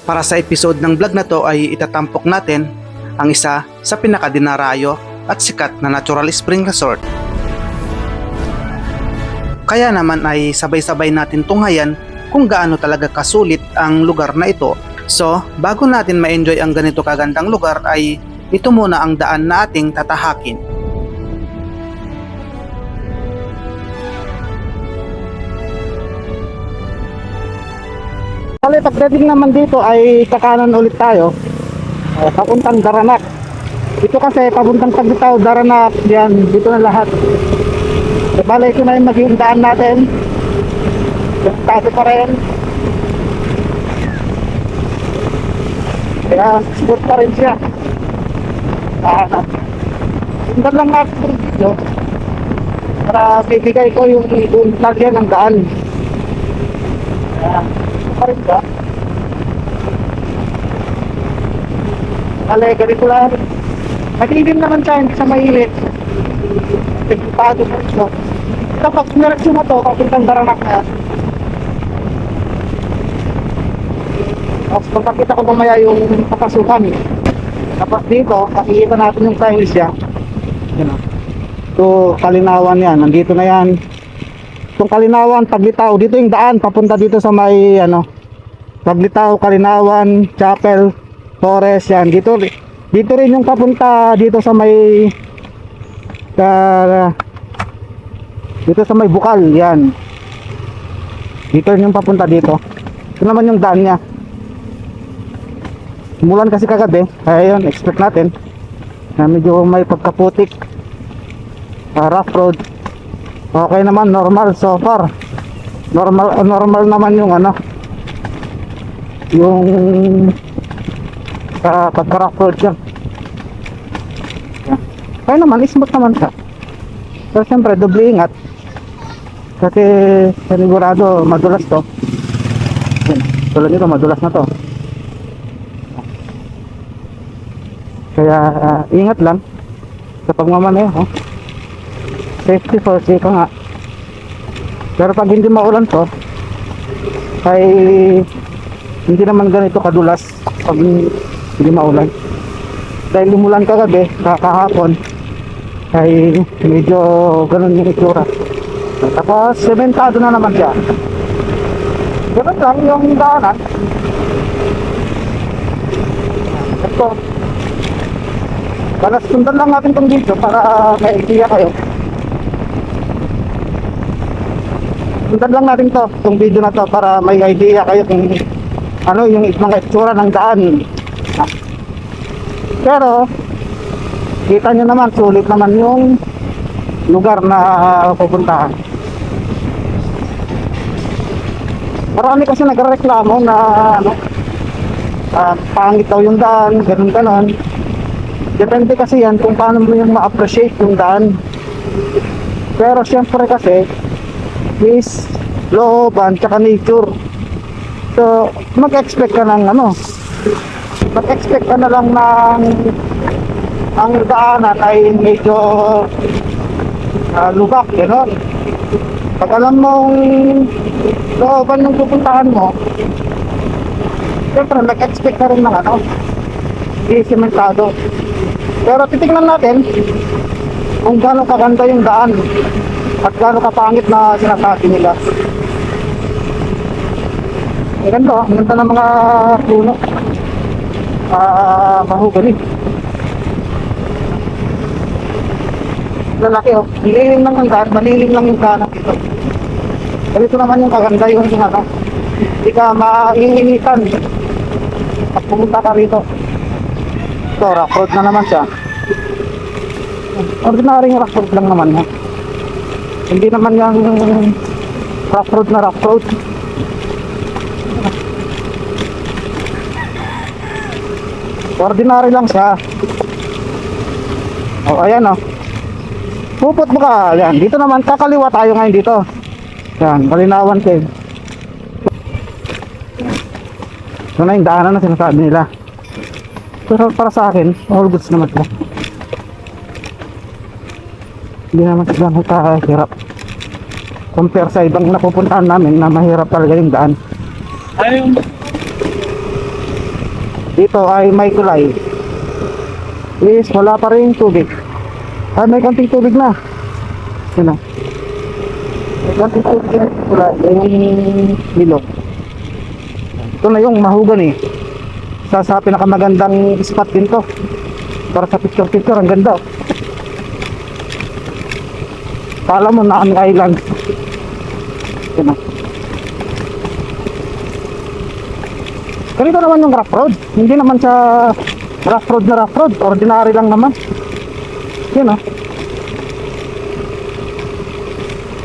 Para sa episode ng vlog na to ay itatampok natin ang isa sa pinakadinarayo at sikat na natural spring resort. Kaya naman ay sabay-sabay natin tunghayan kung gaano talaga kasulit ang lugar na ito. So, bago natin ma-enjoy ang ganito kagandang lugar ay ito muna ang daan na ating tatahakin. Kali pagdating naman dito ay kakanan ulit tayo papuntang Daranak. Dito kasi papuntang Taglitaw, Daranak, yan, dito na lahat. Bale, ito na yung magiging daan natin. Taso pa rin. Kaya sport pa rin siya. Sundan lang natin sa video para bibigay ko yung lagyan ng daan. Kaya pa rin ba? Kale, ganito lang. Madilim naman siya, hindi sa mainit. Pagpapado mo siya. Kapag sinareksyon mo ito, kapuntang Daranak na. Tapos pagkakita ko mamaya yung papasukan. Tapos dito, makikita natin yung signs niya. Yan o. Ito, Kalinawan yan. Nandito na yan. Itong Kalinawan, Taglitaw. Dito yung daan, papunta dito sa may, Taglitaw, Kalinawan, Chapel, Forest, yan. Dito rin yung papunta dito sa may, dito sa may Bukal, yan. Dito rin yung papunta dito. Ito naman yung daan niya. Umulan kasi kagabi, kaya yun, expect natin na medyo may pagkaputik, rough road. Okay naman, normal so far. Normal naman yung yung pagka-rough road siya. Kaya naman, smooth naman siya. Pero siyempre, doble ingat kasi sigurado madulas to. Tulad nito, madulas na to. Kaya ingat lang sa pagmamaneho. Safety first, ika nga. Pero pag hindi maulan to ay hindi naman ganito kadulas pag hindi maulan. Dahil lumulan kagabi, kahapon ay medyo ganun yung itsura. Tapos sementado na naman siya. Ganun lang yung daanan. Ito, para sundan lang natin itong video para may idea kayo. Sundan lang natin itong video na to para may idea kayo kung ano yung mga itsura ng daan. Pero kita nyo naman, sulit naman yung lugar na pupuntahan. Marami kasi nagreklamo na pangit daw yung daan, ganun. Depende kasi yan kung paano mo yung ma-appreciate yung daan. Pero syempre kasi is looban tsaka nature. So mag-expect ka ng mag-expect ka na lang ng ang daanan ay medyo lubak, gano'n. Pag alam mong looban ng pupuntahan mo, syempre mag-expect ka rin ng isimentado. Pero titignan natin kung gaano kaganda yung daan at gaano kapangit na sinasabi nila. Ganda, ang ganda ng mga puno. Mahogany. Lalaki malilim lang ang daan, malilim lang yung daan dito. Ganito naman yung kaganda yung hindi ka maiinitan at pumunta ka rito. Ito, rough road na naman siya. Ordinary rough road lang naman ha. Hindi naman yung rough road na rough road. Ordinary lang siya. Ayan puput mo ka. Ayan, dito naman kakaliwa tayo ngayon dito. Ayan, Kalinawan Cave. Ito na yung daanan na sinasabi nila. Pero para sa akin, all goods naman sila. Hindi naman sila nakahirap compare sa ibang napupuntahan namin na mahirap talaga yung daan. Ano yung dito ay may kulay. Is wala pa rin tubig. Ay, may konting tubig na. Yun na. May konting tubig na kulay. Yung bilog. Ito na yung mahugan eh. Sa pinakamagandang spot din to. Para sa picture, ang ganda. Kala mo na ang island. Yun na. Ganito naman yung rough road. Hindi naman sa rough road na rough road. Ordinary lang naman. Yun oh.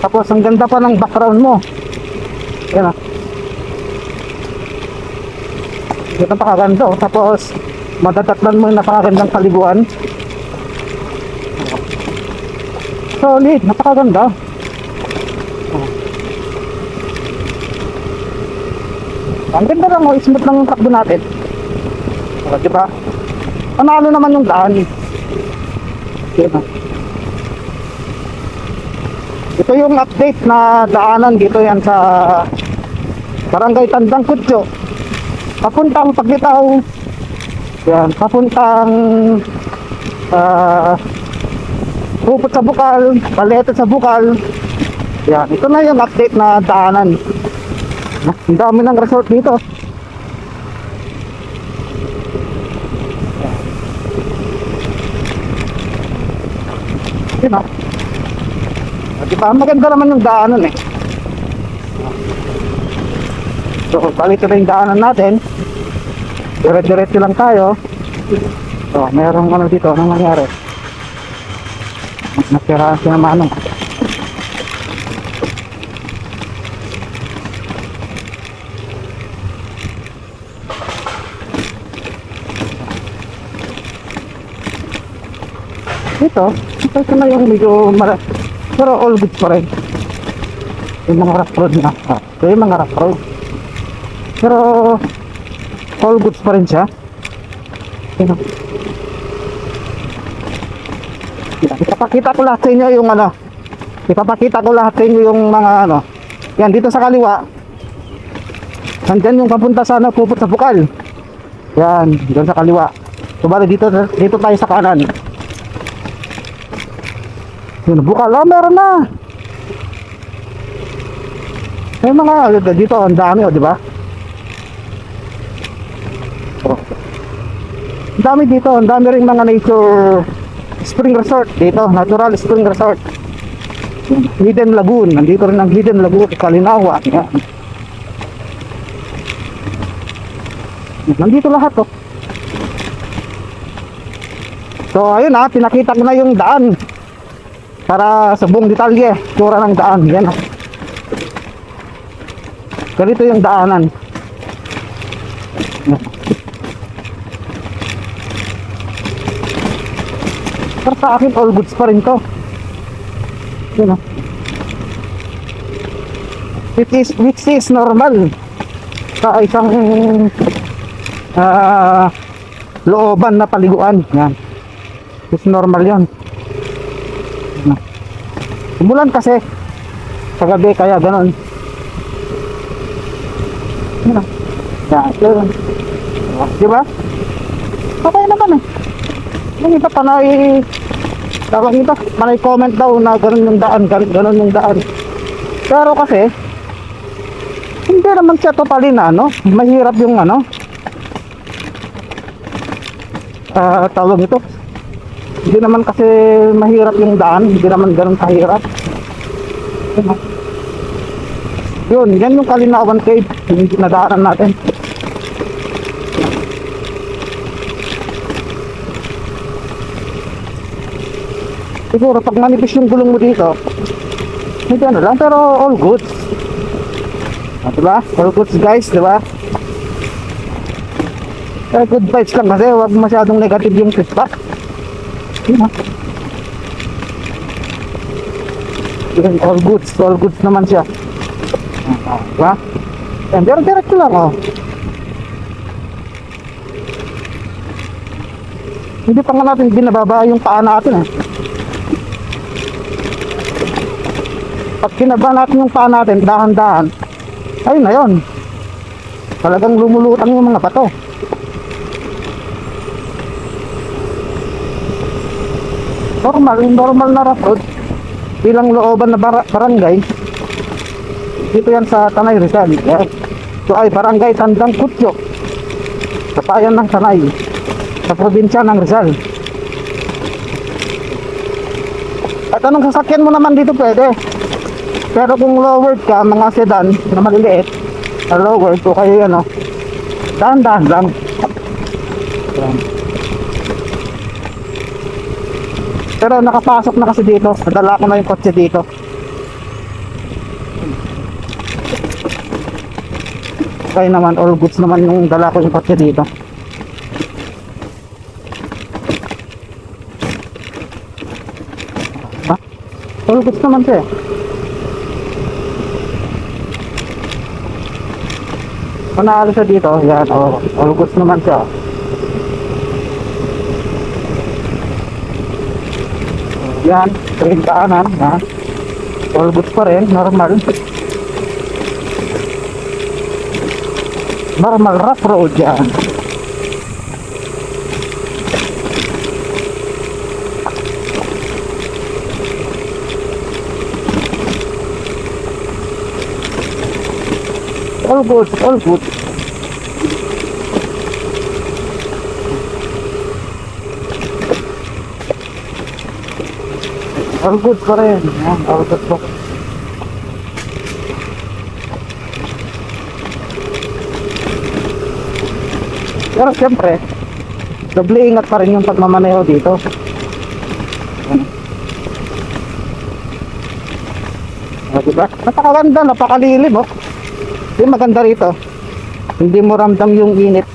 Tapos ang ganda pa ng background mo. Yan oh. Ito napakaganda oh. Tapos madadatlan mo yung napakagandang paliguan. Solid, napakaganda. Ang ganda lang oh, smooth lang yung takbo natin. Diba? Panalo naman yung daan. Diba? Ito yung update na daanan dito yan sa Barangay Tandang Kutyo. Papuntang Paglitaw. Yan, papuntang Rupot sa Bukal, Palete sa Bukal. Yan, ito na yung update na daanan. Ang dami ng resort dito. Yun o. Diba? Maganda naman yung daanan eh. So, balik na yung daanan natin. Dire-diretso lang tayo. So, merong ano dito. Anong nangyari? Nasiraan siya naman ano. Ito na yung medyo pero all good pa rin. Yung mga rough road na. Ito yung mga rough road. Pero all goods pa rin siya. Ipapakita ko lahat sa inyo yung ano. Ipapakita ko lahat sa inyo yung mga ano. Yan, dito sa kaliwa. Nandyan yung papunta sa ano, Pupot sa Bukal. Yan, dito sa kaliwa. So bali dito tayo sa kanan. Yun, Bukal, meron na. May mga dito, ang dami, di ba? Ang dami dito, ang dami ring mga nature spring resort dito, natural spring resort. Hidden Lagoon, nandito rin ang Hidden Lagoon, Kalinawa. Yan. Nandito lahat, oh. So, ayun pinakita ko na yung daan. Para sa buong detalye, tsura ng daan. Yan. Ganito yung daanan. Pero sa akin, all goods pa rin to. Yan. Which is normal. Sa isang looban na paliguan. Yan. It's normal yan. Umulan kasi sa gabi kaya ganon. Yan. Diba? Okay naman eh. Yung iba panay tawag ito, panay comment daw na ganon yung daan, ganon yung daan. Pero kasi hindi naman siya totally na ano, mahirap yung ano. Tawag ito. Hindi naman kasi mahirap yung daan, hindi naman ganun kahirap. Yun, yan yung Kalinawan Cave, yung nadaanan natin. Siguro pag manipis yung gulong mo dito, hindi ano lang, pero all goods. Diba? All goods guys, diba? Good vibes lang kasi, huwag masyadong negative yung feedback. Yun, all goods naman siya. Diba? Yan, direct lang oh. Hindi pa nga natin binababa yung paa natin eh. Pag kinaba natin yung paa natin, dahan-dahan, ayun na yun. Talagang lumulutang yung mga bato. normal na rough road bilang looban na barangay. Dito yan sa Tanay Rizal. Yan. Ito ay barangay Tandang Kutyo, sa bayan ng Tanay, sa probinsya ng Rizal. At anong sasakyan mo naman dito pwede, pero kung lowered ka, mga sedan na maliliit na lowered, o kayo yan, dahan-dahan lang. Yan. Pero nakapasok na kasi dito, nadala ko na yung kotse dito. Okay naman, all goods naman yung dala ko yung kotse dito. Ha? All goods naman siya. Kung naalis siya dito, yan, all goods naman siya. Yan, straight kanan, ha? All goods pa rin, normal. Normal rough road yan. All good, all good. All good pa rin. Yan, all good po. Pero siyempre, doble ingat pa rin yung pagmamaneho dito. Diba? Napakaganda, napakalilim, Yung maganda rito, hindi mo ramdam yung init.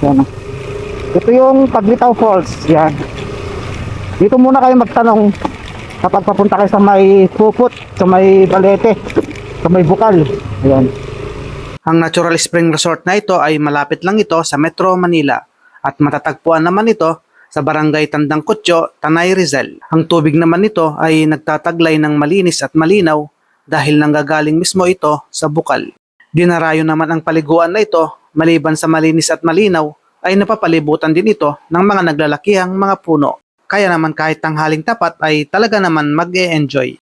Yan. Ito yung Paglitaw Falls. Yan. Dito muna kayo magtanong kapag papunta kayo sa may Puput, sa may Balete, sa may Bukal. Yan. Ang Natural Spring Resort na ito ay malapit lang ito sa Metro Manila at matatagpuan naman ito sa Barangay Tandang Kutyo, Tanay Rizal. Ang tubig naman nito ay nagtataglay ng malinis at malinaw dahil nanggagaling mismo ito sa bukal. Dinarayo naman ang paliguan na ito, maliban sa malinis at malinaw ay napapalibutan din ito ng mga naglalakihang mga puno. Kaya naman kahit tanghaling tapat ay talaga naman mag-e-enjoy.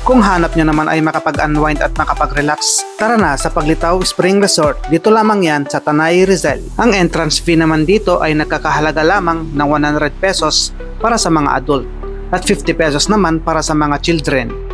Kung hanap nyo naman ay makapag-unwind at makapag-relax, tara na sa Paglitaw Spring Resort. Dito lamang yan sa Tanay Rizal. Ang entrance fee naman dito ay nagkakahalaga lamang ng 100 pesos para sa mga adult at 50 pesos naman para sa mga children.